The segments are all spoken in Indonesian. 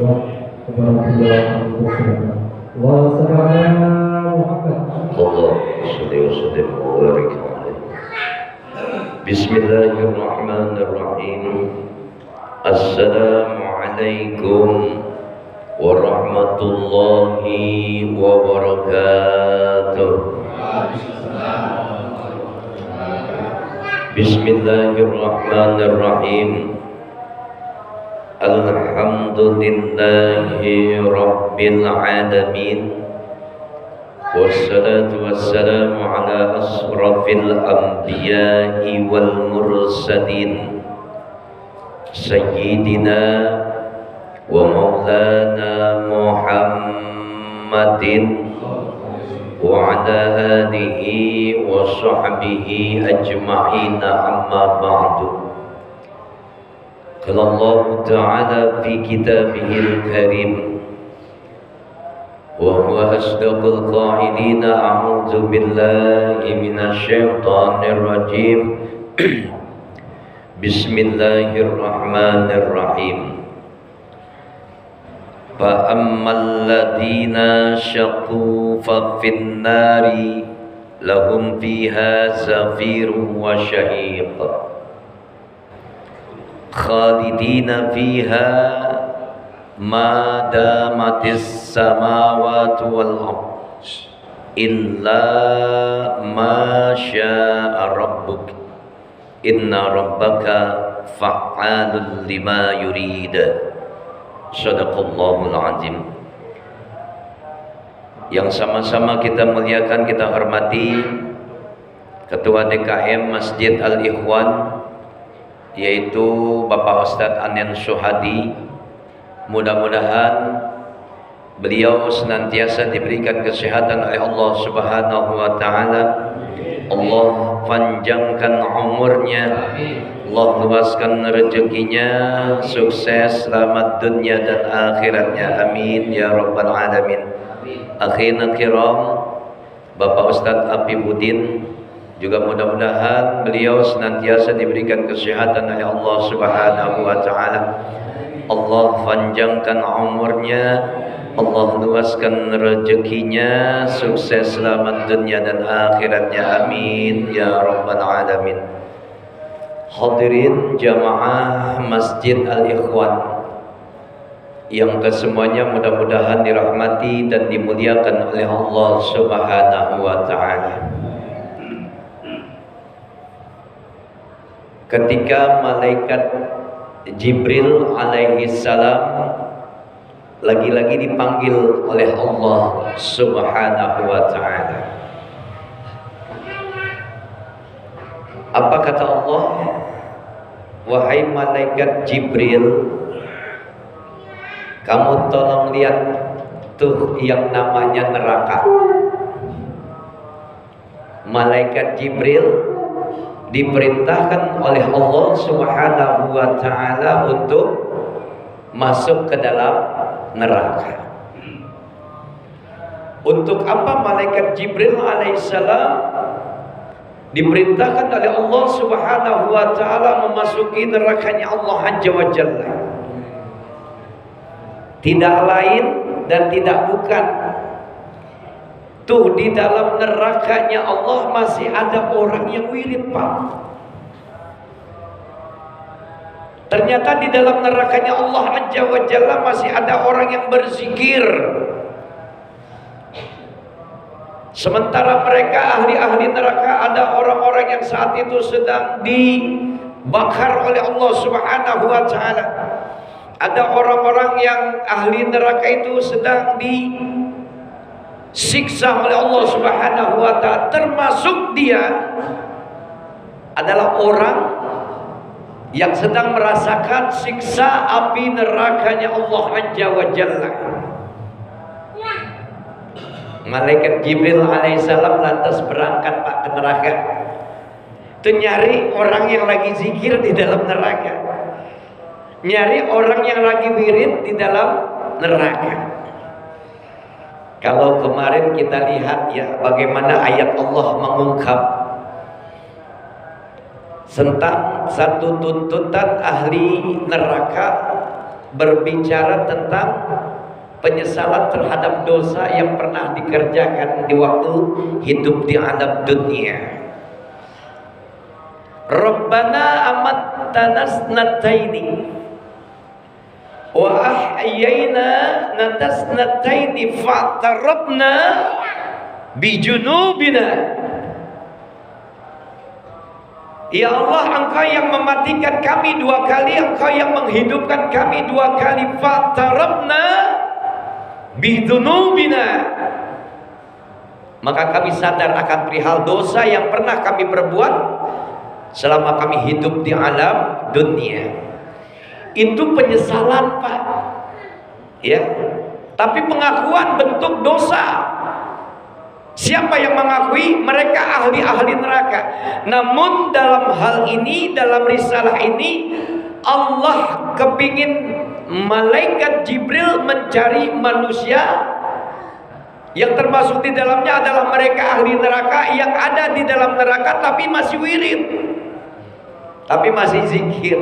warahmatullahi wabarakatuh. Allahumma shalli ala Muhammad. Allahumma shalli wa sallim wa barik alaihi. Bismillahirrahmanirrahim. Assalamualaikum warahmatullahi wabarakatuh. Bismillahirrahmanirrahim. Alhamdulillahi rabbil alamin. Wassalatu wassalamu ala asrafil anbiya'i wal mursalin Sayyidina wa maulana Muhammadin wa ala alihi wa sahbihi ajma'in, amma ba'du. Qala Allah Ta'ala fi kitabihil karim wa huwa asdaqul qa'ilina, a'udzu billahi minasyaitonir rajim. Bismillahirrahmanirrahim. Fa ammal ladina syaqu fa fin nari lahum fiha zafirun wa syahiq khalidina fiha ma damatis samawati wal ardh illa ma syaa rabbuk inna rabbaka fa'alun lima yurid. Shadaqallahul azim. Yang sama-sama kita muliakan, kita hormati Ketua DKM Masjid Al-Ikhwan, yaitu Bapak Ustadz Anen Suhadi. Mudah-mudahan beliau senantiasa diberikan kesehatan oleh Allah Subhanahu wa Ta'ala. Allah panjangkan umurnya, Allah luaskan rezekinya, sukses, selamat dunia dan akhiratnya, amin ya rabbal alamin. Akhirna kiram, Bapak Ustadz Afifuddin juga mudah-mudahan beliau senantiasa diberikan kesehatan oleh Allah Subhanahu wa Ta'ala. Allah panjangkan umurnya, Allah luaskan rezekinya, sukses, selamat dunia dan akhiratnya, amin ya rabbal alamin. Hadirin jamaah Masjid Al-Ikhwan yang kesemuanya mudah-mudahan dirahmati dan dimuliakan oleh Allah Subhanahu wa Ta'ala. Ketika malaikat Jibril alaihi salam lagi-lagi dipanggil oleh Allah Subhanahu wa Ta'ala, apa kata Allah? Wahai malaikat Jibril, kamu tolong lihat tuh yang namanya neraka. Malaikat Jibril diperintahkan oleh Allah Subhanahu wa Ta'ala untuk masuk ke dalam neraka. Untuk apa malaikat Jibril alaihissalam diperintahkan oleh Allah Subhanahu wa Ta'ala memasuki nerakanya Allah Azza wa Jalla? Tidak lain dan tidak bukan, tuh di dalam nerakanya Allah masih ada orang yang wirid, Pak. Ternyata di dalam nerakanya Allah Azza wa Jalla masih ada orang yang berzikir. Sementara mereka ahli-ahli neraka, ada orang-orang yang saat itu sedang dibakar oleh Allah Subhanahu wa Ta'ala. Ada orang-orang yang ahli neraka itu sedang disiksa oleh Allah Subhanahu wa Ta'ala. Termasuk dia adalah orang yang sedang merasakan siksa api nerakanya Allah Azza wa Jalla. Malaikat Jibril alaihissalam lantas berangkat, Pak, ke neraka. Itu nyari orang yang lagi zikir di dalam neraka, nyari orang yang lagi wirid di dalam neraka. Kalau kemarin kita lihat ya bagaimana ayat Allah mengungkap tentang satu tuntutan ahli neraka berbicara tentang penyesalan terhadap dosa yang pernah dikerjakan di waktu hidup di alam dunia. Rabbana amattana snataini wa ahyayna natasnataini fa'tarabna bijunubina. Ya Allah, Engkau yang mematikan kami 2 kali, Engkau yang menghidupkan kami 2 kali. Fa'tarabna bijunubina. Maka kami sadar akan perihal dosa yang pernah kami perbuat selama kami hidup di alam dunia. Itu penyesalan, Pak. Ya. Tapi pengakuan bentuk dosa. Siapa yang mengakui? Mereka ahli-ahli neraka. Namun dalam hal ini, dalam risalah ini, Allah kepingin malaikat Jibril mencari manusia yang termasuk di dalamnya adalah mereka ahli neraka yang ada di dalam neraka tapi masih wirid, tapi masih zikir.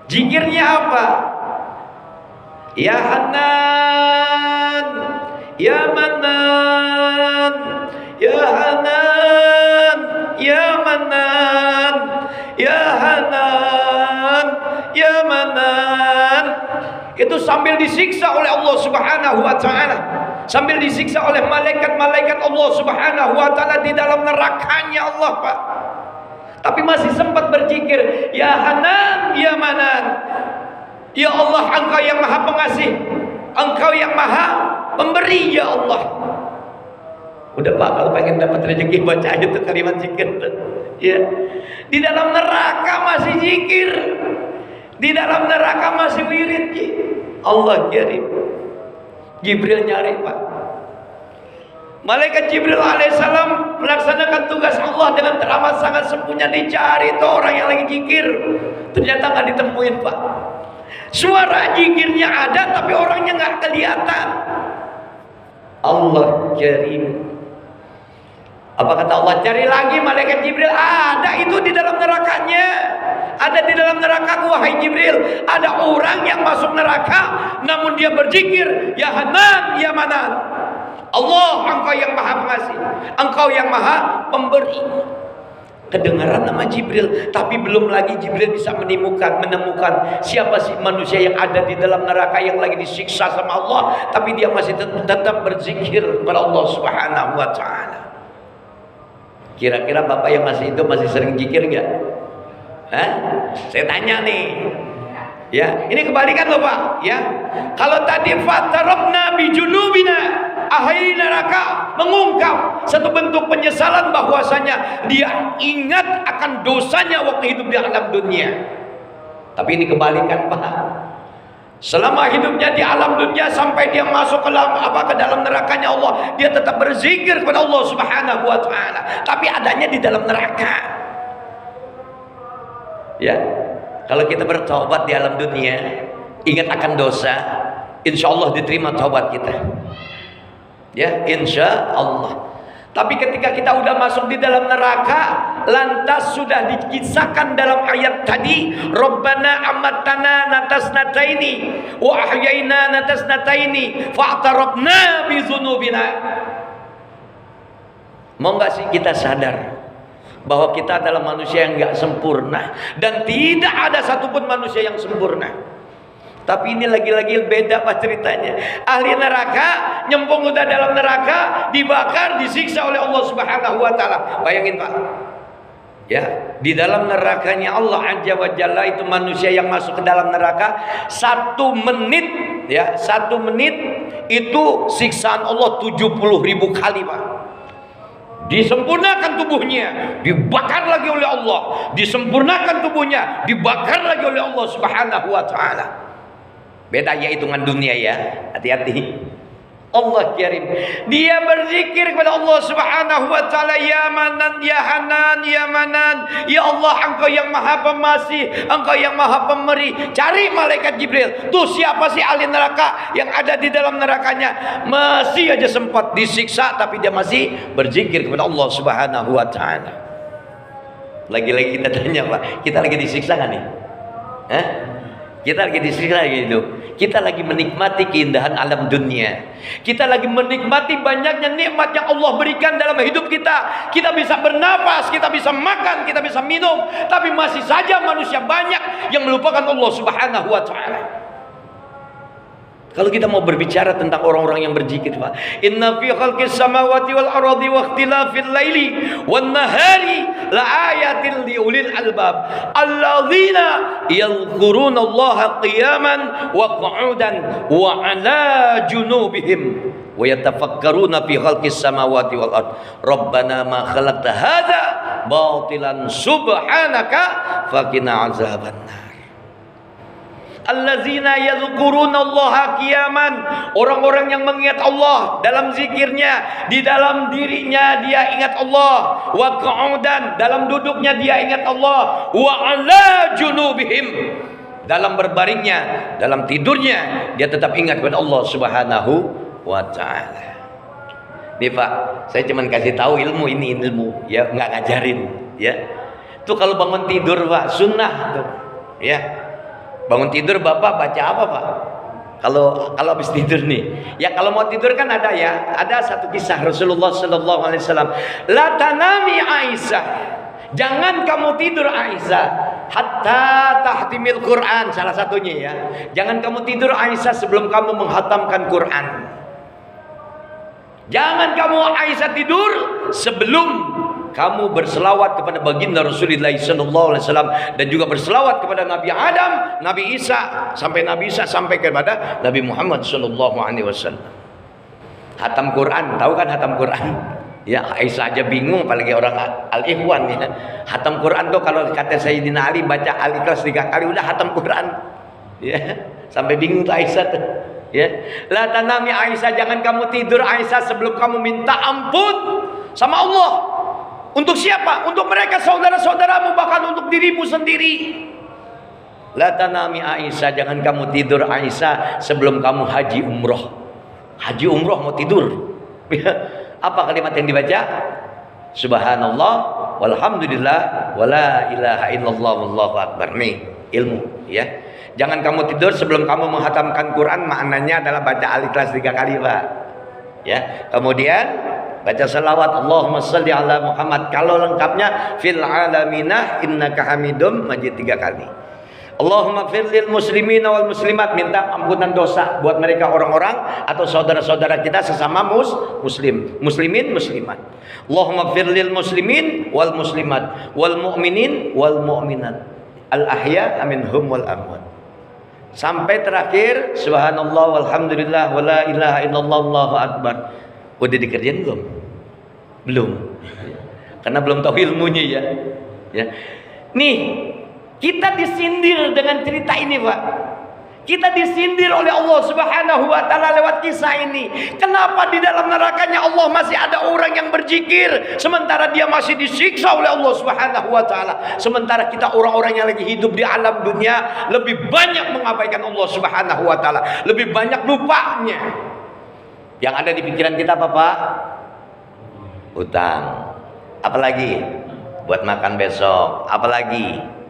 Zikirnya apa? Ya Hanan, Ya Manan, Ya Hanan, Ya Manan, Ya Hanan, Ya Manan. Itu sambil disiksa oleh Allah Subhanahu wa taala, sambil disiksa oleh malaikat-malaikat Allah Subhanahu wa taala di dalam nerakanya Allah, Pak. Tapi masih sempat berzikir, Ya Hanan, Ya Manan. Ya Allah, Engkau yang Maha Pengasih, Engkau yang Maha Pemberi, ya Allah. Udah, Pak, kalau pengen dapat rezeki baca aja tuh kalimat zikir tuh. Ya. Di dalam neraka masih zikir, di dalam neraka masih wirid. Allah kirim Jibril nyari, Pak. Malaikat Jibril alaihissalam melaksanakan tugas Allah dengan teramat sangat sempurna. Dicari tuh orang yang lagi zikir, ternyata nggak ditemuin, Pak. Suara zikirnya ada tapi orangnya nggak kelihatan. Allah kirim. Apa kata Allah? Cari lagi malaikat Jibril. Ada itu di dalam nerakanya. Ada di dalam neraka, wahai Jibril. Ada orang yang masuk neraka namun dia berzikir, Ya Hanan, Ya Manan. Allah, Engkau yang Maha Pengasih, Engkau yang Maha Pemberi. Kedengaran nama Jibril, tapi belum lagi Jibril bisa menemukan siapa sih manusia yang ada di dalam neraka yang lagi disiksa sama Allah, tapi dia masih tetap berzikir kepada Allah Subhanahu wa taala. Kira-kira Bapak yang masih hidup masih sering zikir enggak? Hah? Saya tanya nih. Ya, ini kebalikan loh, Pak, ya. Kalau tadi fatarabna bijunubina, ahli neraka mengungkap satu bentuk penyesalan bahwasanya dia ingat akan dosanya waktu hidup di alam dunia. Tapi ini kebalikan, Pak. Selama hidupnya di alam dunia sampai dia masuk ke dalam nerakanya Allah, dia tetap berzikir kepada Allah Subhanahu wa taala, tapi adanya di dalam neraka. Ya. Kalau kita bertaubat di alam dunia, ingat akan dosa, insya Allah diterima taubat kita. Ya, insya Allah. Tapi ketika kita udah masuk di dalam neraka, lantas sudah dikisahkan dalam ayat tadi, Rabbana amattana natasnataini wa ahyayna natasnataini fa'tarabna bizunubina. Mau nggak sih kita sadar bahwa kita adalah manusia yang nggak sempurna dan tidak ada satupun manusia yang sempurna. Tapi ini lagi-lagi beda, Pak, ceritanya. Ahli neraka nyempung udah dalam neraka, dibakar, disiksa oleh Allah Subhanahu wa taala. Bayangin, Pak. Ya, di dalam nerakanya Allah Azza wa Jalla itu manusia yang masuk ke dalam neraka 1 menit, ya, 1 menit itu siksaan Allah 70.000 kali, Pak. Disempurnakan tubuhnya, dibakar lagi oleh Allah. Disempurnakan tubuhnya, dibakar lagi oleh Allah Subhanahu wa taala. Beda ya hitungan dunia, ya. Hati-hati. Allah kirim. Dia berzikir kepada Allah Subhanahu wa taala, Ya Manan, Ya Hanan, Ya Manan. Ya Allah, Engkau yang Maha Pemasih, Engkau yang Maha Pemberi. Cari malaikat Jibril. Tuh siapa sih ahli neraka yang ada di dalam nerakanya? Masih aja sempat disiksa tapi dia masih berzikir kepada Allah Subhanahu wa taala. Lagi-lagi kita tanya, Pak, kita lagi disiksa kan nih? Hah? Kita lagi di sini lagi itu. Kita lagi menikmati keindahan alam dunia. Kita lagi menikmati banyaknya nikmat yang Allah berikan dalam hidup kita. Kita bisa bernapas, kita bisa makan, kita bisa minum. Tapi masih saja manusia banyak yang melupakan Allah Subhanahu wa taala. Kalau kita mau berbicara tentang orang-orang yang berzikir, Pak. Inna fi khalqis samawati wal ardi wa ikhtilafil laili wan nahari la ayatin liulil albab alladzina yadhkuruna Allaha qiyaman wa qu'udan wa 'ala junubihim wa yatafakkaruna fi khalqis samawati wal ard. Rabbana ma khalaqta hadza batilan subhanaka faqina azabannar. Allazina yadhkurunallaha qiyaman, orang-orang yang mengingat Allah dalam zikirnya, di dalam dirinya dia ingat Allah, wa qu'udan, dalam duduknya dia ingat Allah, wa 'ala junubihim, dalam berbaringnya, dalam tidurnya dia tetap ingat kepada Allah Subhanahu wa taala. Nih Pak, saya cuma kasih tahu ilmu ini, ilmu ya, nggak ngajarin ya. Itu kalau bangun tidur Pak, sunnah tuh ya. Bangun tidur Bapak baca apa Pak? Kalau habis tidur nih, ya kalau mau tidur kan ada ya, ada satu kisah Rasulullah Sallallahu Alaihi Wasallam. La tanami Aisyah, jangan kamu tidur Aisyah, hatta tahtimil Quran, salah satunya ya. Jangan kamu tidur Aisyah sebelum kamu menghatamkan Quran. Jangan kamu Aisyah tidur sebelum kamu berselawat kepada baginda Rasulullah sallallahu alaihi wasallam dan juga berselawat kepada Nabi Adam, Nabi Isa, sampai Nabi Isa sampai kepada Nabi Muhammad sallallahu alaihi wasallam. Hatam Quran, tahu kan hatam Quran? Ya, Aisyah aja bingung apalagi orang al-ikhwan ya. Hatam Quran tuh kalau kata Sayyidina Ali baca Al-Ikhlas 3 kali udah hatam Quran. Ya, sampai bingung tuh Aisyah tuh. Ya, la tanami Aisyah, jangan kamu tidur Aisyah sebelum kamu minta ampun sama Allah. Untuk siapa? Untuk mereka saudara-saudaramu, bahkan untuk dirimu sendiri. La tanami Aisyah, jangan kamu tidur Aisyah sebelum kamu haji umroh. Haji umroh mau tidur. Apa kalimat yang dibaca? Subhanallah walhamdulillah wala ilaha illallah wallahu akbar. Nih ilmu ya. Jangan kamu tidur sebelum kamu menghatamkan Quran, maknanya adalah baca Al-Ikhlas 3 kali Pak ya. Kemudian baca salawat Allahumma salli ala Muhammad, kalau lengkapnya fil alamina innaka hamidum majid 3 kali. Allahumma firlil muslimin wal muslimat, minta ampunan dosa buat mereka orang-orang atau saudara-saudara kita sesama muslim, muslimin muslimat. Allahumma firlil muslimin wal muslimat wal mu'minin wal mu'minat al ahya minhum wal amwat. Sampai terakhir subhanallah walhamdulillah wala ilaha illallah wallahu akbar. Udah dikerjain belum? Belum. Karena belum tahu ilmunya ya. Ya. Nih, kita disindir dengan cerita ini, Pak. Kita disindir oleh Allah Subhanahu wa taala lewat kisah ini. Kenapa di dalam nerakanya Allah masih ada orang yang berzikir sementara dia masih disiksa oleh Allah Subhanahu wa taala. Sementara kita orang-orang yang lagi hidup di alam dunia lebih banyak mengabaikan Allah Subhanahu wa taala, lebih banyak lupanya. Yang ada di pikiran kita apa Pak? Utang. Apalagi? Buat makan besok. Apalagi?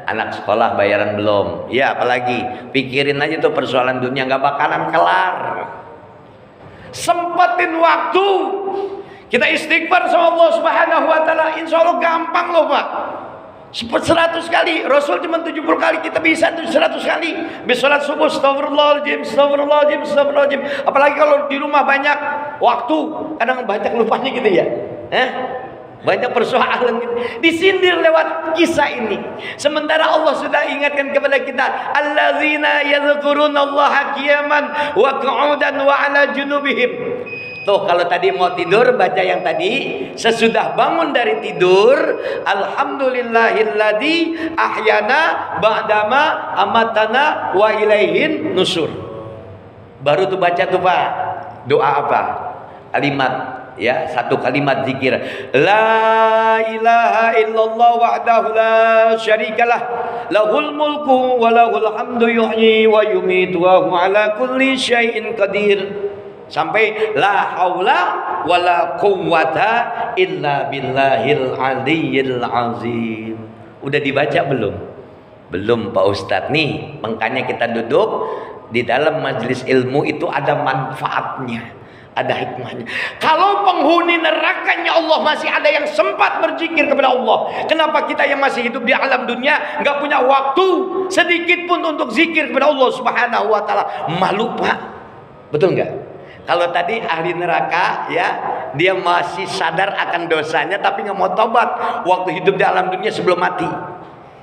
Anak sekolah bayaran belum. Ya apalagi? Pikirin aja tuh persoalan dunia, gak bakalan kelar. Sempetin waktu. Kita istighfar sama Allah Subhanahu wa taala, insya Allah gampang loh Pak. 100 kali, Rasul cuma 70 kali, kita bisa 100 kali. Habis sholat subuh, astagfirullahaladzim, astagfirullahaladzim, astagfirullahaladzim. Apalagi kalau di rumah banyak waktu, kadang banyak lupanya gitu ya. Banyak persoalan gitu. Disindir lewat kisah ini. Sementara Allah sudah ingatkan kepada kita, allazina yadhkurunallaha qiyaman wa qu'udan wa 'ala junubihim. Tuh kalau tadi mau tidur baca yang tadi, sesudah bangun dari tidur, alhamdulillahilladzi ahyana ba'dama amatana wa ilaihin nusur. Baru tuh baca tuh Pak. Doa apa? Kalimat ya, satu kalimat zikir. La ilaha illallah wahdahu la syarikalah, lahul mulku wa lahul hamdu yuhyi wa yumitu wa huwa ala kulli syai'in qadir. Sampai la haula wala quwwata illa billahil aliyyil azim. Udah dibaca belum? Belum Pak Ustadz nih, makanya kita duduk di dalam majelis ilmu itu ada manfaatnya, ada hikmahnya. Kalau penghuni nerakanya Allah masih ada yang sempat berzikir kepada Allah, kenapa kita yang masih hidup di alam dunia nggak punya waktu sedikit pun untuk zikir kepada Allah Subhanahu wa taala? Malu Pak, betul nggak? Kalau tadi ahli neraka ya, dia masih sadar akan dosanya tapi nggak mau tobat waktu hidup di alam dunia sebelum mati.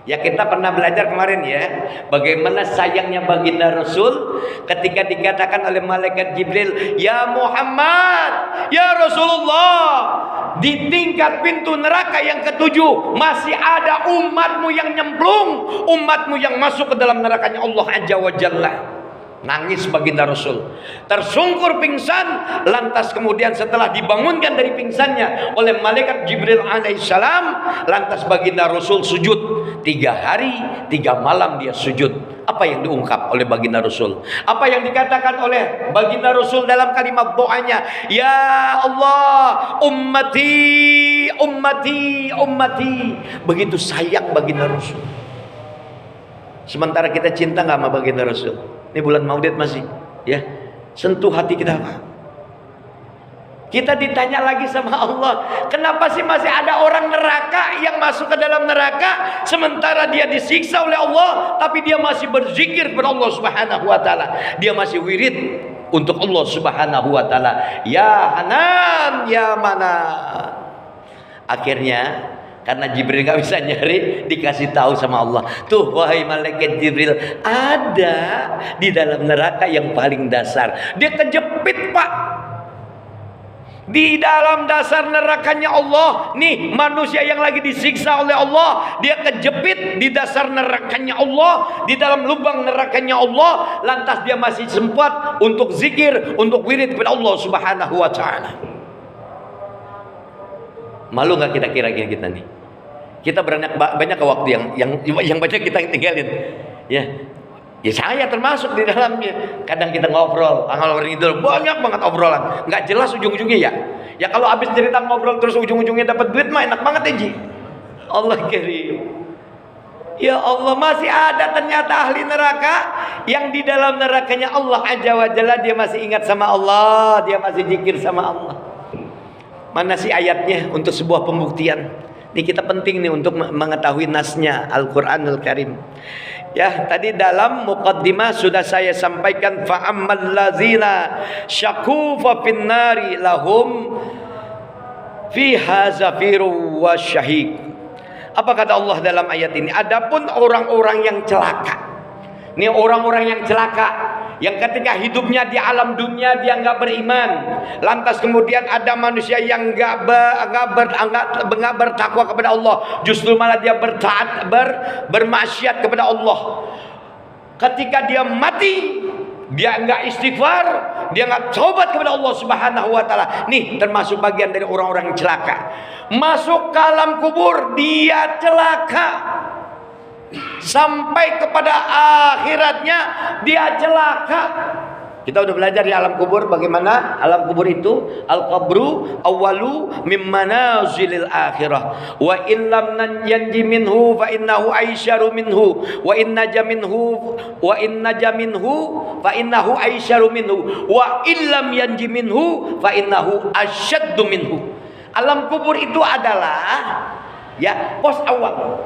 Ya kita pernah belajar kemarin ya, bagaimana sayangnya baginda Rasul ketika dikatakan oleh malaikat Jibril, "Ya Muhammad, ya Rasulullah, di tingkat pintu neraka yang ketujuh masih ada umatmu yang nyemplung, umatmu yang masuk ke dalam nerakanya Allah Azza wa Jalla." Nangis baginda Rasul, tersungkur pingsan, lantas kemudian setelah dibangunkan dari pingsannya oleh malaikat Jibril alaihissalam, lantas baginda Rasul sujud 3 hari 3 malam dia sujud. Apa yang diungkap oleh baginda Rasul? Apa yang dikatakan oleh baginda Rasul dalam kalimat doanya? Ya Allah, ummati, ummati, ummati. Begitu sayang baginda Rasul. Sementara kita cinta nggak sama baginda Rasul? Ini bulan Maulid masih, ya, sentuh hati kita Pak. Kita ditanya lagi sama Allah, kenapa sih masih ada orang neraka yang masuk ke dalam neraka, sementara dia disiksa oleh Allah, tapi dia masih berzikir kepada Allah Subhanahu wa taala. Dia masih wirid untuk Allah Subhanahu wa taala. Ya Hanan, ya Manan. Akhirnya karena Jibril gak bisa nyari, dikasih tahu sama Allah, tuh wahai malaikat Jibril, ada di dalam neraka yang paling dasar. Dia kejepit Pak, di dalam dasar nerakanya Allah. Nih manusia yang lagi disiksa oleh Allah, dia kejepit di dasar nerakanya Allah, di dalam lubang nerakanya Allah. Lantas dia masih sempat untuk zikir, untuk wirid kepada Allah Subhanahu wa taala. Malu nggak kita kira-kira kita nih? Kita banyak waktu yang banyak kita tinggalin. Ya saya termasuk di dalamnya. Kadang kita ngobrol, ngalor ngidul, banyak banget obrolan, nggak jelas ujung-ujungnya ya. Ya kalau habis cerita ngobrol terus ujung-ujungnya dapat duit mah enak banget ya Ji. Allah karim. Ya Allah, masih ada ternyata ahli neraka yang di dalam nerakanya Allah Azza wa Jalla dia masih ingat sama Allah, dia masih zikir sama Allah. Mana sih ayatnya untuk sebuah pembuktian? Ini kita penting nih untuk mengetahui nasnya Al-Quranul Karim. Ya, tadi dalam muqaddimah sudah saya sampaikan, fa'ammal ladzina syaqu fa finnari lahum fiha zafiru wa syahik. Apa kata Allah dalam ayat ini? Adapun orang-orang yang celaka. Ini orang-orang yang celaka, yang ketika hidupnya di alam dunia dia nggak beriman, lantas kemudian ada manusia yang nggak bertakwa kepada Allah, justru malah dia bermaksiat kepada Allah. Ketika dia mati, dia nggak istighfar, dia nggak taubat kepada Allah Subhanahu wa taala. Nih termasuk bagian dari orang-orang yang celaka. Masuk ke alam kubur dia celaka. Sampai kepada akhiratnya dia celaka. Kita udah belajar di alam kubur bagaimana alam kubur itu, al-qabru awwalu min manazilil akhirah. Wa illam yanji minhu fa innahu aisyaru minhu wa inna jaminhu fa innahu aisyaru minhu wa illam yanji minhu fa innahu asyaddu minhu. Alam kubur itu adalah ya pos awal.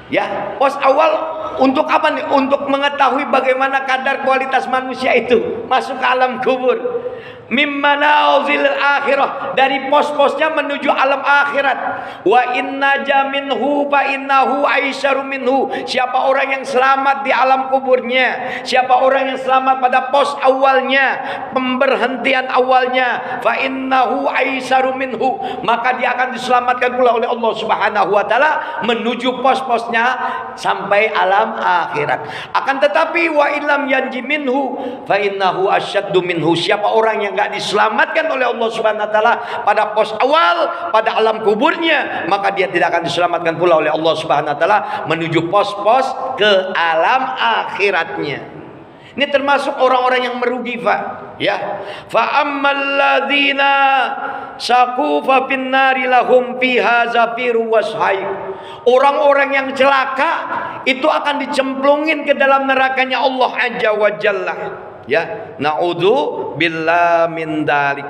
Ya, pos awal untuk apa nih? Untuk mengetahui bagaimana kadar kualitas manusia itu masuk ke alam kubur. Mimmanazil akhirah, dari pos-posnya menuju alam akhirat. Wa inna jaminhu fa innahu aisyaru minhu. Siapa orang yang selamat di alam kuburnya, siapa orang yang selamat pada pos awalnya, pemberhentian awalnya, fa innahu aisyaru minhu, maka dia akan diselamatkan pula oleh Allah Subhanahu wa taala menuju pos-posnya sampai alam akhirat. Akan tetapi wa illam yanji minhu fa innahu asyaddu minhu. Siapa orang yang enggak diselamatkan oleh Allah Subhanahu wa taala pada pos awal, pada alam kuburnya, maka dia tidak akan diselamatkan pula oleh Allah Subhanahu wa taala menuju pos-pos ke alam akhiratnya. Ini termasuk orang-orang yang merugi, Pak. Ya. Fa ammal ladzina saqu fa finnari lahum fiha zafiru washaib. Orang-orang yang celaka itu akan dicemplungin ke dalam nerakanya Allah Azza wa Jalla. Ya, naudzu billah min dalik.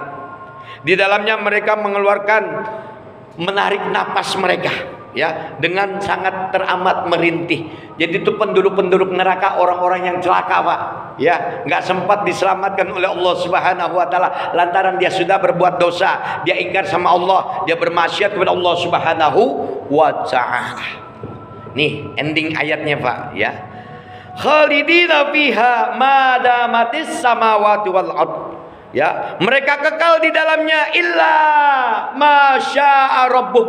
Di dalamnya mereka mengeluarkan, menarik napas mereka, ya, dengan sangat teramat merintih. Jadi itu penduduk-penduduk neraka orang-orang yang celaka, Pak. Ya, nggak sempat diselamatkan oleh Allah Subhanahu wa taala lantaran dia sudah berbuat dosa, dia ingkar sama Allah, dia bermaksiat kepada Allah Subhanahu wa taala. Nih ending ayatnya, Pak, ya. Khalidina fiha ma damatis samawati wal ard. Ya, mereka kekal di dalamnya illa masya'a rabbuh,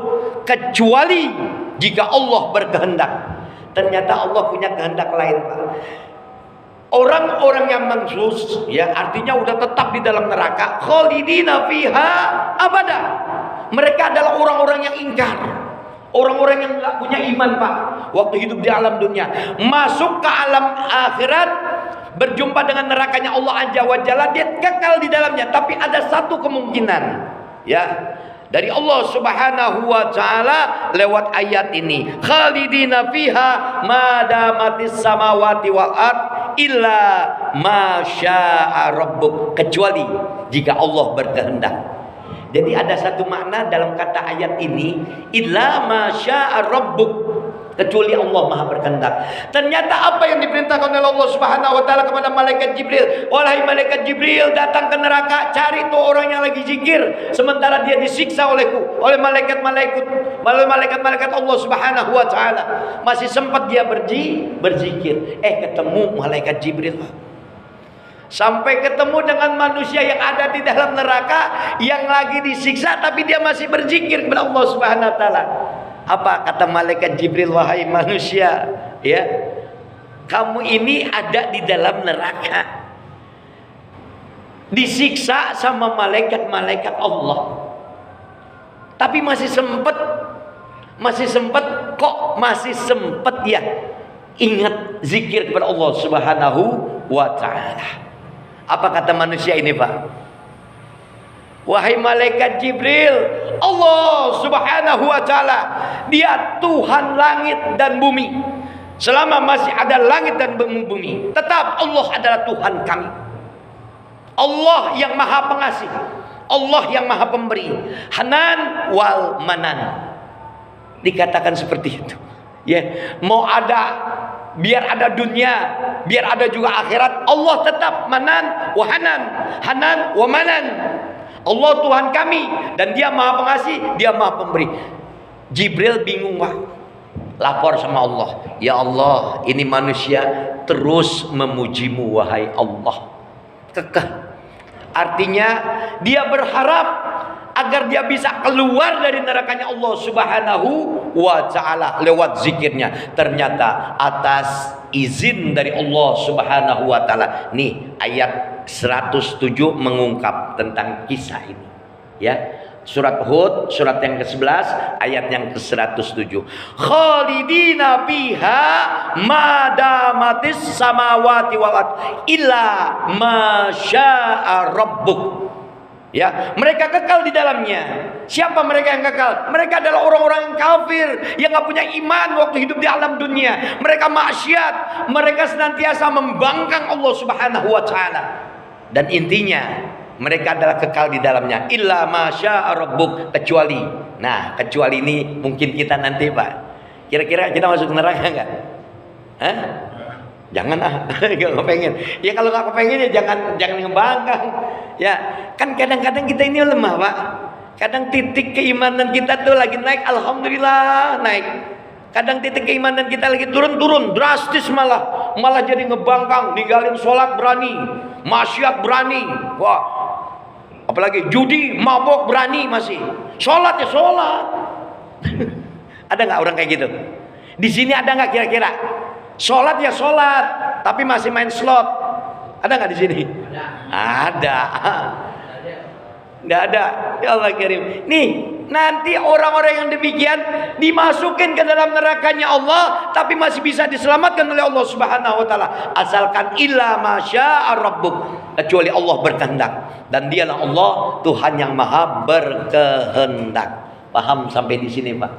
kecuali jika Allah berkehendak. Ternyata Allah punya kehendak lain, Pak. Orang-orang yang mansus, ya, artinya udah tetap di dalam neraka, khalidina fiha abada. Mereka adalah orang-orang yang ingkar, orang-orang yang nggak punya iman, Pak. Waktu hidup di alam dunia, masuk ke alam akhirat, berjumpa dengan nerakanya Allah Azza wa Jalla, dia kekal di dalamnya. Tapi ada satu kemungkinan, ya, dari Allah Subhanahu wa taala lewat ayat ini, khalidina fiha ma damatis samawati wal ard illa ma syaa rabbuk, kecuali jika Allah berkehendak. Jadi ada satu makna dalam kata ayat ini, illa ma syaa rabbuk, kecuali Allah Maha berkehendak. Ternyata apa yang diperintahkan oleh Allah Subhanahu wa taala kepada malaikat Jibril, wahai malaikat Jibril, datang ke neraka, cari tuh orang yang lagi zikir sementara dia disiksa oleh malaikat-malaikat Allah Subhanahu wa taala. Masih sempat dia berzikir, ketemu malaikat Jibril. Sampai ketemu dengan manusia yang ada di dalam neraka yang lagi disiksa, tapi dia masih berzikir kepada Allah Subhanahu wa taala. Apa kata malaikat Jibril, wahai manusia, ya, kamu ini ada di dalam neraka, disiksa sama malaikat-malaikat Allah, tapi masih sempet ya ingat zikir kepada Allah Subhanahu wa taala. Apa kata manusia ini, Pak? Wahai malaikat Jibril, Allah Subhanahu wa taala, dia Tuhan langit dan bumi. Selama masih ada langit dan bumi, tetap Allah adalah Tuhan kami. Allah yang Maha Pengasih, Allah yang Maha Pemberi, Hanan wal Manan. Dikatakan seperti itu. Ya, mau ada, biar ada dunia, biar ada juga akhirat, Allah tetap Manan wa Hanan, Hanan wa Manan. Allah Tuhan kami dan dia Maha Pengasih, dia Maha Pemberi. Jibril bingung, Pak. Lapor sama Allah, ya Allah, ini manusia terus memujimu, wahai Allah. Kekeh. Artinya dia berharap agar dia bisa keluar dari nerakanya Allah Subhanahu wa taala lewat zikirnya. Ternyata atas izin dari Allah Subhanahu wa taala. Nih ayat 107 mengungkap tentang kisah ini, ya. Surat Hud, surat yang ke-11, ayat yang ke-107. Khalidina fiha ma damatis samawati wal ard illa ma syaa rabbuk. Ya, mereka kekal di dalamnya. Siapa mereka yang kekal? Mereka adalah orang-orang yang kafir, yang gak punya iman waktu hidup di alam dunia. Mereka maksiat, mereka senantiasa membangkang Allah Subhanahu wa taala. Dan intinya mereka adalah kekal di dalamnya illa masya rabbuk, kecuali. Nah, kecuali ini mungkin kita nanti, Pak. Kira-kira kita masuk neraka enggak? Hah? Jangan enggak kepengen. Ya kalau enggak kepengen ya jangan ngebangkang. Ya, kan kadang-kadang kita ini lemah, Pak. Kadang titik keimanan kita tuh lagi naik, alhamdulillah naik. Kadang titik keimanan kita lagi turun drastis, malah jadi ngebangkang, ninggalin sholat berani, maksiat berani, wah, apalagi judi, mabok berani masih, sholat ya sholat. Ada nggak orang kayak gitu? Di sini ada nggak kira-kira? Sholat ya sholat, tapi masih main slot. Ada nggak di sini? Ada. Nggak ada. Ya Allah kirim. Nih Nanti orang-orang yang demikian dimasukin ke dalam nerakanya Allah, tapi masih bisa diselamatkan oleh Allah Subhanahu wa taala. Asalkan illa masya'a rabbuk, kecuali Allah berkehendak, dan dialah Allah Tuhan yang maha berkehendak. Paham sampai di sini, Pak?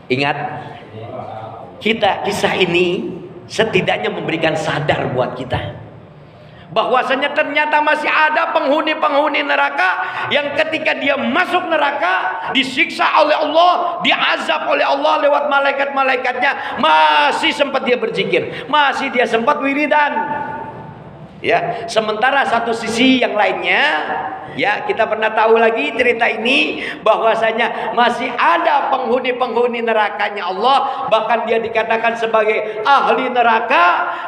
Ingat, kisah ini setidaknya memberikan sadar buat kita bahwasanya ternyata masih ada penghuni-penghuni neraka yang ketika dia masuk neraka disiksa oleh Allah, diazab oleh Allah lewat malaikat-malaikatnya, masih sempat dia berzikir, masih dia sempat wiridan. Ya, sementara satu sisi yang lainnya, ya kita pernah tahu lagi cerita ini bahwasanya masih ada penghuni-penghuni nerakanya Allah, bahkan dia dikatakan sebagai ahli neraka.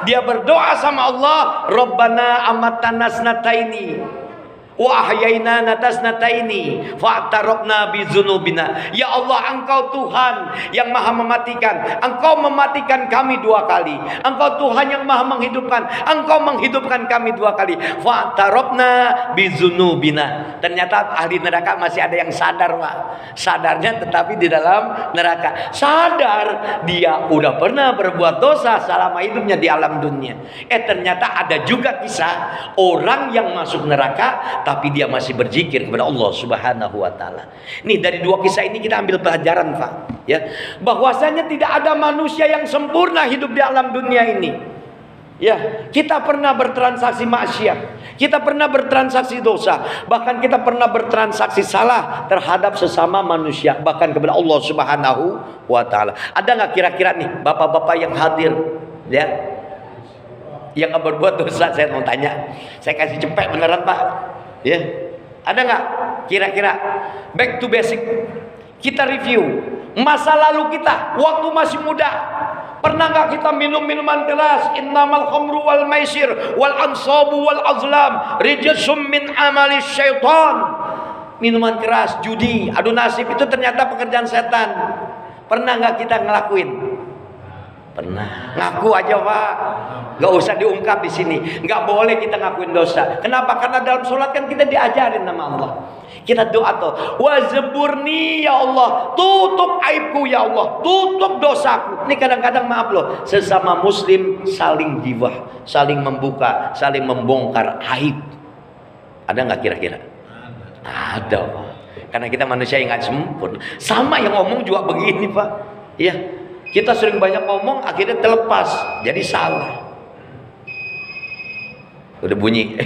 Dia berdoa sama Allah, Rabbana amatana snataini wa ahyaina natasnataini fa'tarabna bizunubina. Ya Allah, Engkau Tuhan yang maha mematikan, Engkau mematikan kami 2 kali. Engkau Tuhan yang maha menghidupkan, Engkau menghidupkan kami 2 kali. Fa'tarabna bizunubina. Ternyata ahli neraka masih ada yang sadar, Pak. Sadarnya tetapi di dalam neraka. Sadar dia udah pernah berbuat dosa selama hidupnya di alam dunia. Ternyata ada juga kisah orang yang masuk neraka tapi dia masih berzikir kepada Allah Subhanahu wa taala. Nih, dari 2 kisah ini kita ambil pelajaran, Pak, ya, bahwasanya tidak ada manusia yang sempurna hidup di alam dunia ini. Ya, kita pernah bertransaksi maksiat, kita pernah bertransaksi dosa, bahkan kita pernah bertransaksi salah terhadap sesama manusia, bahkan kepada Allah Subhanahu wa taala. Ada nggak kira-kira nih bapak-bapak yang hadir, ya, yang nggak berbuat dosa? Saya mau tanya, saya kasih cepet beneran, Pak. Ya, ada nggak kira-kira? Back to basic, kita review masa lalu kita waktu masih muda. Pernah nggak kita minum minuman keras? Innamal khamru wal maisir wal ansabu wal azlam rijsum min amali syaitan. Minuman keras, judi, adu nasib itu ternyata pekerjaan setan. Pernah nggak kita ngelakuin? Pernah. Ngaku aja, Pak. Gak usah diungkap di sini. Gak boleh kita ngakuin dosa. Kenapa? Karena dalam sholat kan kita diajarin nama Allah. Kita doa tuh, wazburni ya Allah, tutup aibku ya Allah, tutup dosaku. Ini kadang-kadang maaf loh, sesama muslim saling gibah, saling membuka, saling membongkar aib. Ada nggak kira-kira? Ada, Pak. Karena kita manusia yang nggak sempurna. Sama yang ngomong juga begini, Pak. Iya. Kita sering banyak ngomong, akhirnya terlepas, jadi salah. Udah bunyi,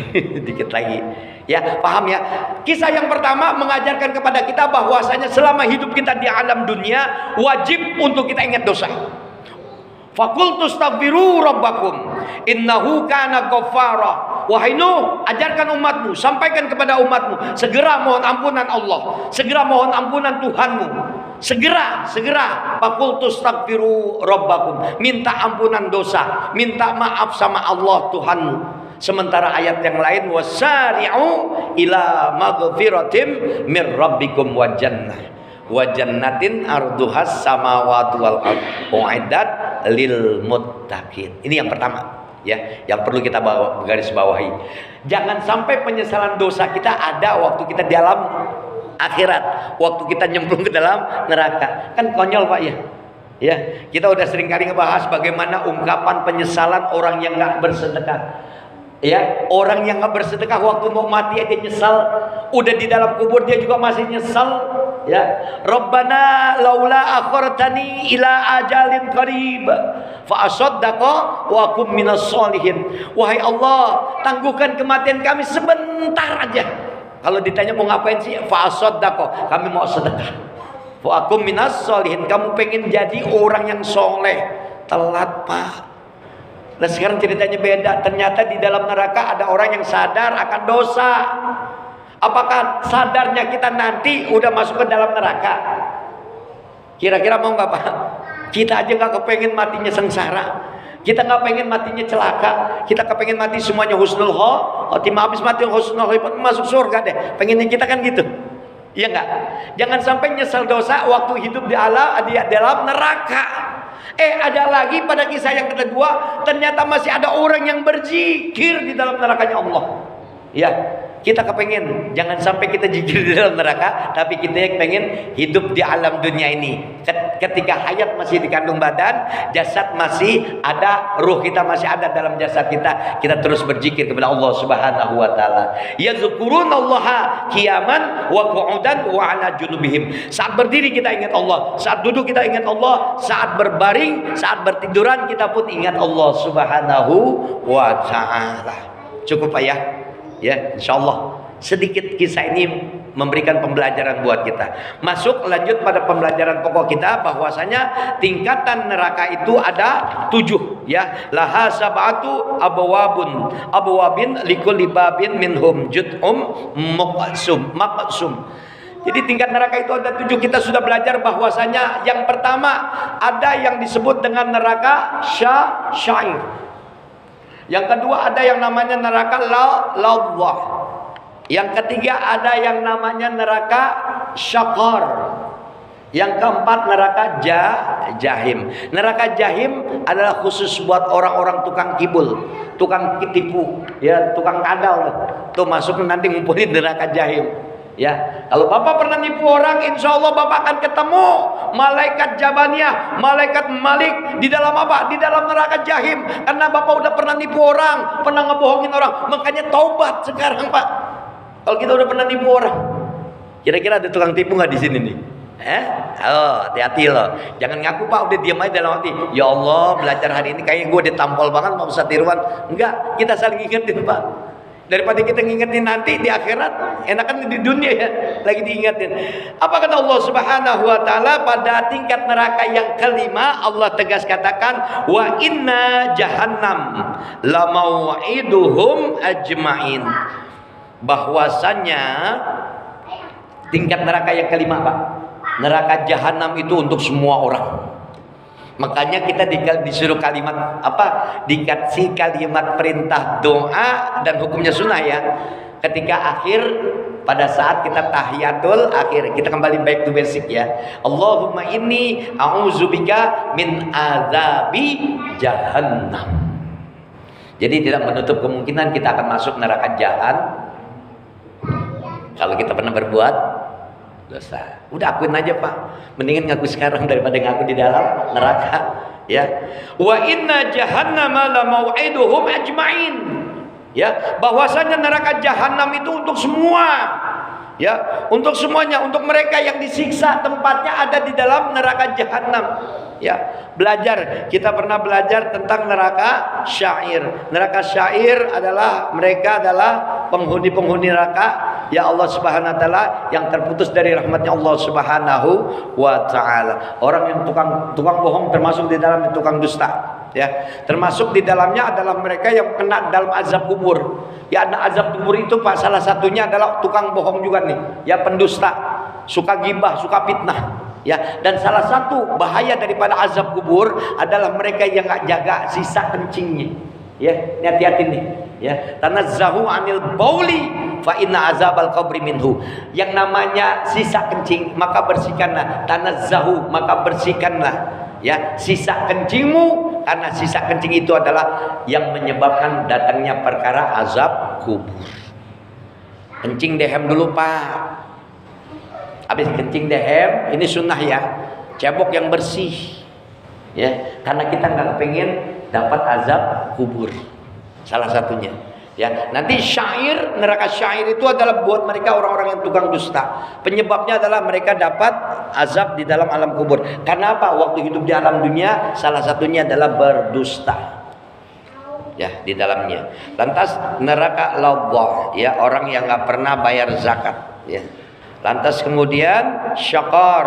dikit lagi. Ya, paham ya? Kisah yang pertama mengajarkan kepada kita bahwasanya selama hidup kita di alam dunia, wajib untuk kita ingat dosa. Fakultu astaghfiru rabbakum innahu kana ghaffara. Wahai Nuh, ajarkan umatmu, sampaikan kepada umatmu, segera mohon ampunan Allah, segera mohon ampunan Tuhanmu. Segera fakultu astaghfiru rabbakum, minta ampunan dosa, minta maaf sama Allah Tuhanmu. Sementara ayat yang lain, wasari'u ila maghfiratim mir rabbikum wa jannatin arduhas samawati wal ardh uiddat lil muttaqin. Ini yang pertama, ya, yang perlu kita garis bawahi. Jangan sampai penyesalan dosa kita ada waktu kita di alam akhirat, waktu kita nyemplung ke dalam neraka. Kan konyol, Pak, ya. Ya, kita udah sering kali ngebahas bagaimana ungkapan penyesalan orang yang nggak bersedekah. Ya, orang yang nggak bersedekah waktu mau mati dia nyesal, udah di dalam kubur dia juga masih nyesal. Ya, Rabbana laula akhartani ila ajalin qarib fa asaddaqa wa akum minas solihin. Wahai Allah, tangguhkan kematian kami sebentar aja. Kalau ditanya mau ngapain sih? Fa asaddaqa, kami mau sedekah. Wa akum minas solihin, kamu pengen jadi orang yang soleh. Telat, Pak. Nah, sekarang ceritanya beda. Ternyata di dalam neraka ada orang yang sadar akan dosa. Apakah sadarnya kita nanti udah masuk ke dalam neraka? Kira-kira mau nggak, Pak? Kita aja nggak kepengen matinya sengsara. Kita nggak pengen matinya celaka. Kita kepengen mati semuanya husnul khotimah. Habis mati husnul khotimah masuk surga deh. Pengennya kita kan gitu. Iya nggak? Jangan sampai nyesal dosa waktu hidup di dalam neraka. Ada lagi pada kisah yang kedua, ternyata masih ada orang yang berzikir di dalam nerakanya Allah. Ya, Kita kepengen jangan sampai kita jijik di dalam neraka, tapi kita pengen hidup di alam dunia ini. Ketika hayat masih dikandung badan, jasad masih ada, ruh kita masih ada dalam jasad kita, kita terus berzikir kepada Allah Subhanahu wa taala. Yazkurunallaha qiyaman wa qu'udan wa 'ala junubihim. Saat berdiri kita ingat Allah, saat duduk kita ingat Allah, saat berbaring, saat bertiduran kita pun ingat Allah Subhanahu wa taala. Cukup Pak ya? Ya, insyaallah sedikit kisah ini memberikan pembelajaran buat kita. Masuk lanjut pada pembelajaran pokok kita, bahwasanya tingkatan neraka itu ada 7 ya. Laha sab'atu abwabin likulli babin minhum juz'um maqsum. Jadi tingkat neraka itu ada 7. Kita sudah belajar bahwasanya yang pertama ada yang disebut dengan neraka syair. Yang kedua ada yang namanya neraka lawwah. Yang ketiga ada yang namanya neraka syaqar. Yang keempat neraka jahim. Neraka jahim adalah khusus buat orang-orang tukang kibul, tukang tipu, ya, tukang kadal. Tuh masuk nanti ngumpulin neraka jahim. Ya, kalau Bapak pernah nipu orang, insya Allah Bapak akan ketemu malaikat Jabaniyah, malaikat Malik di dalam apa? Di dalam neraka jahim. Karena Bapak udah pernah nipu orang, pernah ngebohongin orang, makanya taubat sekarang Pak. Kalau kita udah pernah nipu orang, kira-kira ada tukang tipu nggak di sini nih? Oh, hati-hati loh. Jangan ngaku Pak udah diam aja dalam hati. Ya Allah, belajar hari ini kayaknya gue ditampol banget Pak Ustadz Irwan. Enggak, kita saling ingetin Pak. Daripada kita ngingetin nanti di akhirat, enakan di dunia ya lagi diingetin. Apa kata Allah Subhanahu wa taala pada tingkat neraka yang kelima? Allah tegas katakan, wa inna jahannam la mau'iduhum ajmain. Bahwasanya tingkat neraka yang kelima Pak, neraka jahanam itu untuk semua orang. Makanya kita disuruh kalimat apa? Dikasih kalimat perintah doa dan hukumnya sunnah ya. Ketika akhir pada saat kita tahiyatul akhir, kita kembali back to basic ya. Allahumma inni a'udzubika min azabi jahannam. Jadi tidak menutup kemungkinan kita akan masuk neraka jahanam kalau kita pernah berbuat dosa. Udah akuin aja Pak, mendingan ngaku sekarang daripada ngaku di dalam neraka ya. Wa inna jahannama la mau'iduhum ajmain ya, bahwasanya neraka jahanam itu untuk semua ya, untuk semuanya, untuk mereka yang disiksa tempatnya ada di dalam neraka jahanam ya. Belajar, kita pernah belajar tentang neraka syair. Neraka syair adalah mereka adalah penghuni-penghuni neraka ya Allah Subhanahu wa taala yang terputus dari rahmatnya Allah Subhanahu wa taala. Orang yang tukang bohong termasuk di dalam tukang dusta ya. Termasuk di dalamnya adalah mereka yang kena dalam azab kubur. Ya, ada azab kubur itu Pak, salah satunya adalah tukang bohong juga nih. Ya, pendusta, suka gibah, suka fitnah. Ya, dan salah satu bahaya daripada azab kubur adalah mereka yang nggak jaga sisa kencingnya. Ya, hati-hati nih. Ya, tanazzahu anil bauli fa inna azabal qabri minhu. Yang namanya sisa kencing maka bersihkanlah. Tanazzahu maka bersihkanlah ya sisa kencingmu, karena sisa kencing itu adalah yang menyebabkan datangnya perkara azab kubur. Kencing dehem dulu Pak. Habis kencing dehem, ini sunnah ya, cebok yang bersih ya, karena kita nggak pengen dapat azab kubur, salah satunya ya. Nanti syair, neraka syair itu adalah buat mereka orang-orang yang tukang dusta. Penyebabnya adalah mereka dapat azab di dalam alam kubur. Karena apa? Waktu hidup di alam dunia salah satunya adalah berdusta ya di dalamnya. Lantas neraka lawwah ya, orang yang nggak pernah bayar zakat ya. Lantas kemudian syaqar,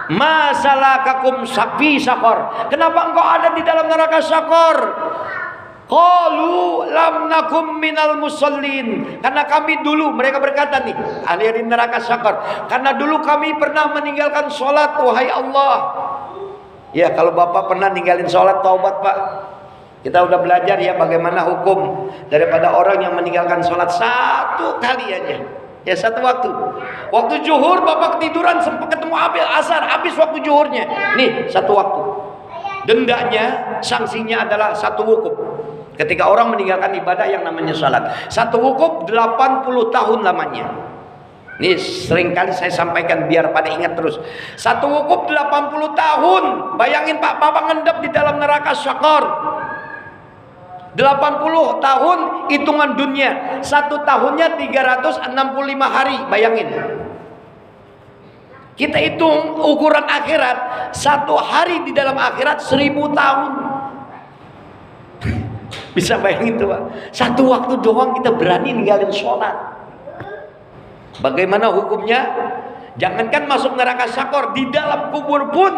masalakakum fi syaqar, kenapa engkau ada di dalam neraka syaqar? Qalu lam nakum minal musallin, karena kami dulu, mereka berkata nih ahli neraka syaqar, karena dulu kami pernah meninggalkan sholat. Wahai Allah ya, kalau Bapak pernah ninggalin sholat, taubat Pak. Kita udah belajar ya bagaimana hukum daripada orang yang meninggalkan sholat satu kali aja ya, satu waktu. Waktu zuhur Bapak ketiduran sempat ketemu asar, habis waktu zuhurnya. Nih, satu waktu. Dendanya, sanksinya adalah satu wukuf. Ketika orang meninggalkan ibadah yang namanya salat. Satu wukuf 80 tahun lamanya. Ini seringkali saya sampaikan biar pada ingat terus. Satu wukuf 80 tahun. Bayangin Pak, Bapak ngendap di dalam neraka syakor. 80 tahun hitungan dunia. Satu tahunnya 365 hari. Bayangin. Kita hitung ukuran akhirat. Satu hari di dalam akhirat 1000 tahun. Bisa bayangin tuh Pak. Satu waktu doang kita berani ninggalin sholat. Bagaimana hukumnya? Jangankan masuk neraka syakor, di dalam kubur pun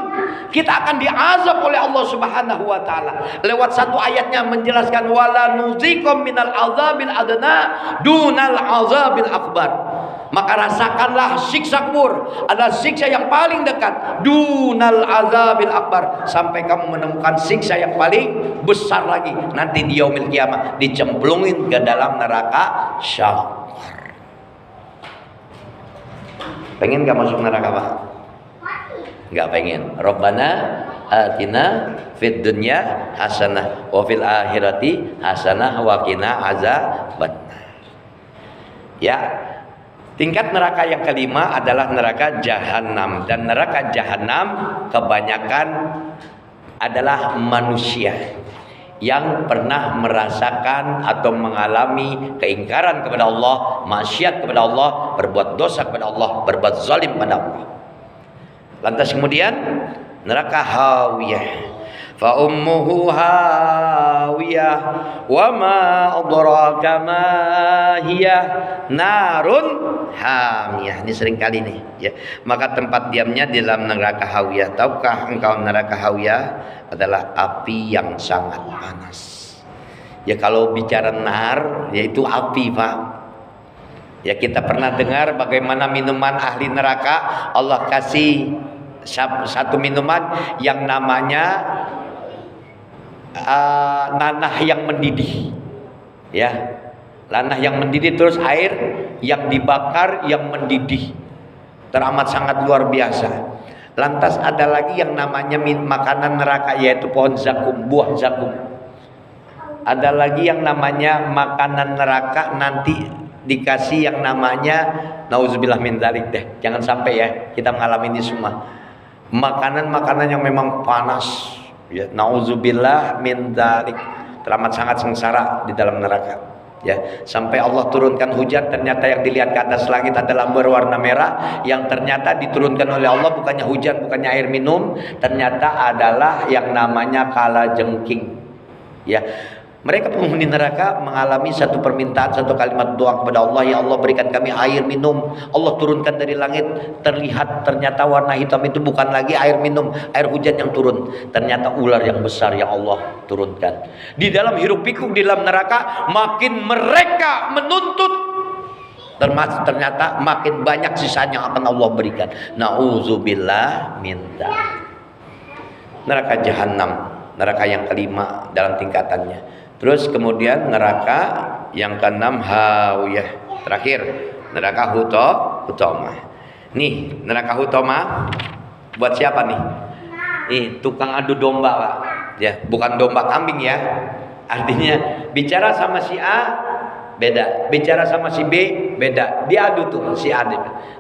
kita akan diazab oleh Allah Subhanahu wa taala. Lewat satu ayatnya menjelaskan wala nuzikum minal azabil adna dunal azabil akbar. Maka rasakanlah siksa kubur adalah siksa yang paling dekat, dunal azabil akbar, sampai kamu menemukan siksa yang paling besar lagi nanti di yaumil kiamah, dicemplungin ke dalam neraka syakor. Pengen gak masuk neraka Pak? Gak pengen. Rabbana atina fid dunya hasanah wa fil akhirati hasanah wa qina azabannar. Ya, tingkat neraka yang kelima adalah neraka jahanam. Dan neraka jahanam kebanyakan adalah manusia yang pernah merasakan atau mengalami keingkaran kepada Allah, maksiat kepada Allah, berbuat dosa kepada Allah, berbuat zalim pada Allah. Lantas kemudian neraka hawiyah. Fa ummuhu hawiyah wa ma adraka ma hiya narun hamiyah. Ini sering kali nih ya. Maka tempat diamnya di dalam neraka hawiyah. Tahukah engkau neraka hawiyah adalah api yang sangat panas. Ya kalau bicara nar yaitu api Pak. Ya kita pernah dengar bagaimana minuman ahli neraka Allah kasih satu minuman yang namanya nanah yang mendidih, ya, nanah yang mendidih, terus air yang dibakar yang mendidih, teramat sangat luar biasa. Lantas ada lagi yang namanya makanan neraka yaitu pohon zakum, buah zakum. Ada lagi yang namanya makanan neraka nanti dikasih yang namanya nauzubillah min dzalik deh, jangan sampai ya kita mengalami ini semua. Makanan-makanan yang memang panas. Ya, nauzubillah min dzalik, teramat sangat sengsara di dalam neraka. Ya, sampai Allah turunkan hujan, ternyata yang dilihat ke atas langit adalah berwarna merah, yang ternyata diturunkan oleh Allah bukannya hujan, bukannya air minum, ternyata adalah yang namanya kalajengking. Ya, mereka penghuni neraka mengalami satu permintaan, satu kalimat doa kepada Allah, ya Allah berikan kami air minum. Allah turunkan dari langit, terlihat ternyata warna hitam itu bukan lagi air minum, air hujan yang turun, ternyata ular yang besar yang Allah turunkan. Di dalam hiruk pikuk di dalam neraka, makin mereka menuntut, ternyata makin banyak sisanya akan Allah berikan. Nauzubillah min dzalik. Neraka jahanam, neraka yang kelima dalam tingkatannya. Terus kemudian neraka yang keenam hawiyah. Terakhir neraka hutama. Nih neraka hutama buat siapa nih? Nih tukang adu domba Pak. Ya, bukan domba kambing ya. Artinya bicara sama si A beda, bicara sama si B beda. Dia adu tuh si A.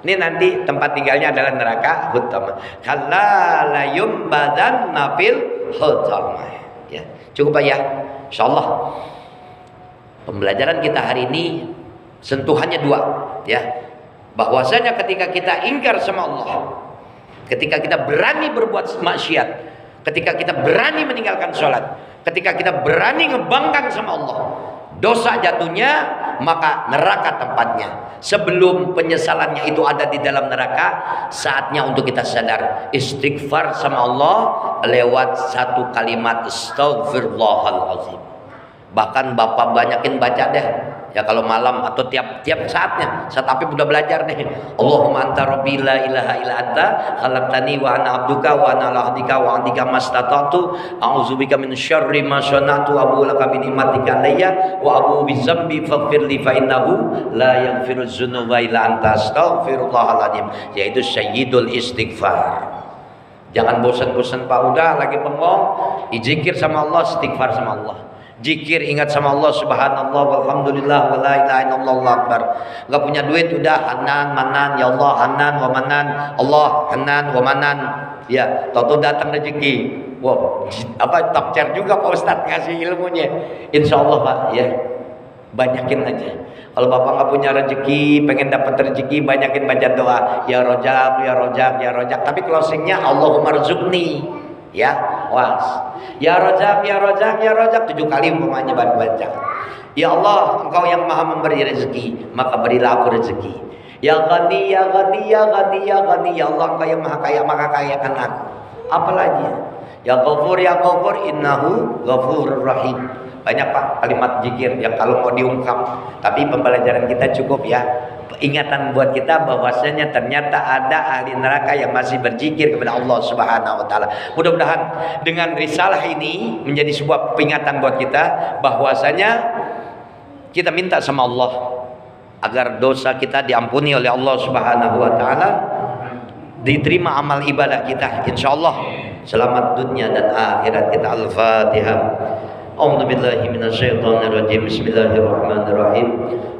Ini nanti tempat tinggalnya adalah neraka hutama. Kalla la yumbadanna fil hutama. Ya, cukup ya. Insyaallah pembelajaran kita hari ini sentuhannya dua ya, bahwasanya ketika kita ingkar sama Allah, ketika kita berani berbuat maksiat, ketika kita berani meninggalkan sholat, ketika kita berani ngebangkang sama Allah, dosa jatuhnya, maka neraka tempatnya. Sebelum penyesalannya itu ada di dalam neraka, saatnya untuk kita sadar, istighfar sama Allah lewat satu kalimat astaghfirullahaladzim. Bahkan Bapak banyakin baca deh ya kalau malam atau tiap saatnya. Saat Apip udah belajar nih, Allahumma anta rabbi la ilaha illa anta khalaqtani wa ana abduka wa ana ala ahdika wa andika mastata'tu a'udzubika min syarri ma sana'tu wa abu laka bi ni'matika alayya wa abu bi dzambi faghfirli fa innahu la yaghfiru dzunuba illa anta astaghfirullahaladzim, yaitu sayyidul istighfar. Jangan bosan-bosan Pak, udah lagi bengong, zikir sama Allah, istighfar sama Allah. Zikir, ingat sama Allah, subhanallah, walhamdulillah, wa la ilaha illallah, Allahu akbar. Enggak punya duit udah Hanan, Manan, ya Allah, Hanan wa Manan, Allah, Hanan wa Manan. Ya, tahu datang rezeki. Wow, apa tafsir juga Pak Ustadz ngasih ilmunya. Insya Allah Pak, ya. Banyakin aja. Kalau Bapak nggak punya rezeki, pengen dapat rezeki, banyakin baca doa. Ya Rojak, ya Rojak, ya Rojak. Tapi closingnya Allahumma rzuqni. Ya, was. Ya Rojak, ya Rojak, ya Rojak. 7 kali umpamanya baca. Ya Allah, Engkau yang maha memberi rezeki, maka berilah aku rezeki. Ya Ghani, ya Ghani, ya Ghani, ya Ghani. Ya Allah, Engkau yang maha kaya, maka kayakan aku. Apalagi? Ya Ghafur, ya Ghafur, innahu ghafurur rahim. Banyak Pak kalimat zikir yang kalau mau diungkap, tapi pembelajaran kita cukup ya. Ingatan buat kita bahwasanya ternyata ada ahli neraka yang masih berzikir kepada Allah Subhanahu wa taala. Mudah-mudahan dengan risalah ini menjadi sebuah peringatan buat kita bahwasanya kita minta sama Allah agar dosa kita diampuni oleh Allah Subhanahu wa taala, diterima amal ibadah kita insyaallah, selamat dunia dan akhirat kita. Al-Fatihah. A'udzu billahi minasyaitonir rajim. Bismillahirrahmanirrahim.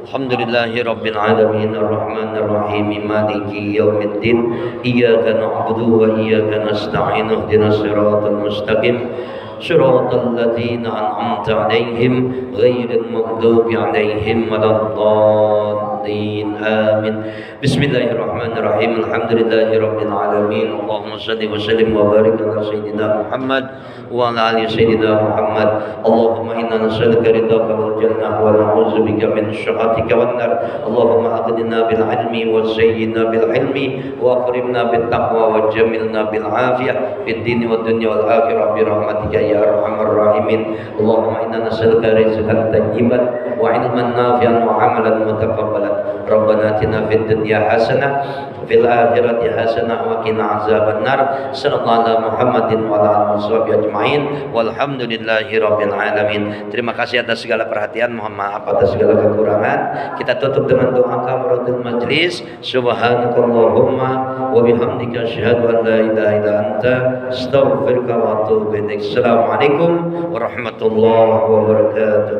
Alhamdulillahi rabbil alamin arrahmanir rahim maliki yaumiddin. Iyyaka na'budu wa iyyaka nasta'in. Ihdinas siratal mustaqim. Shiratal ladzina an'amta 'alaihim ghairil maghdubi 'alaihim waladdallin. Amin. Bismillahirrahmanirrahim. Alhamdulillahirabbil alamin. Allahumma shalli wa sallim wa barik ala sayyidina Muhammad wa ala ali sayyidina Muhammad. Allahumma inna nas'aluka ridhaka wal jannah wa na'udzubika min syakhatika wan nar. Allahumma aghnina bil ilmi wa zayyinna bil ilmi wa akrimna bit taqwa wa jamilna bil afiyah fid din wad dunya wal akhirah bi rahmatika ya arhamar rahimin. Allahumma inna nas'aluka rizqan tayyiban wa ilman nafi'an wa amalan mutaqabbalan. Rabbana atina fid dunya hasanah fil akhirati hasanah wa qina azabannar. Sallallahu ala Muhammadin wa ala alihi ajmain. Walhamdulillahi rabbil alamin. Terima kasih atas segala perhatian, mohon maaf atas segala kekurangan. Kita tutup dengan doa kafaratul majlis. Subhanakallahumma wa bihamdika asyhadu an la ilaha illa anta astaghfiruka wa atubu ilaik. Assalamualaikum warahmatullahi wabarakatuh.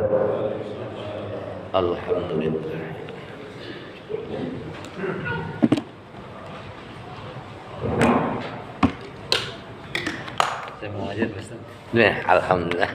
Alhamdulillah. Saya mau aja Ustaz. Alhamdulillah.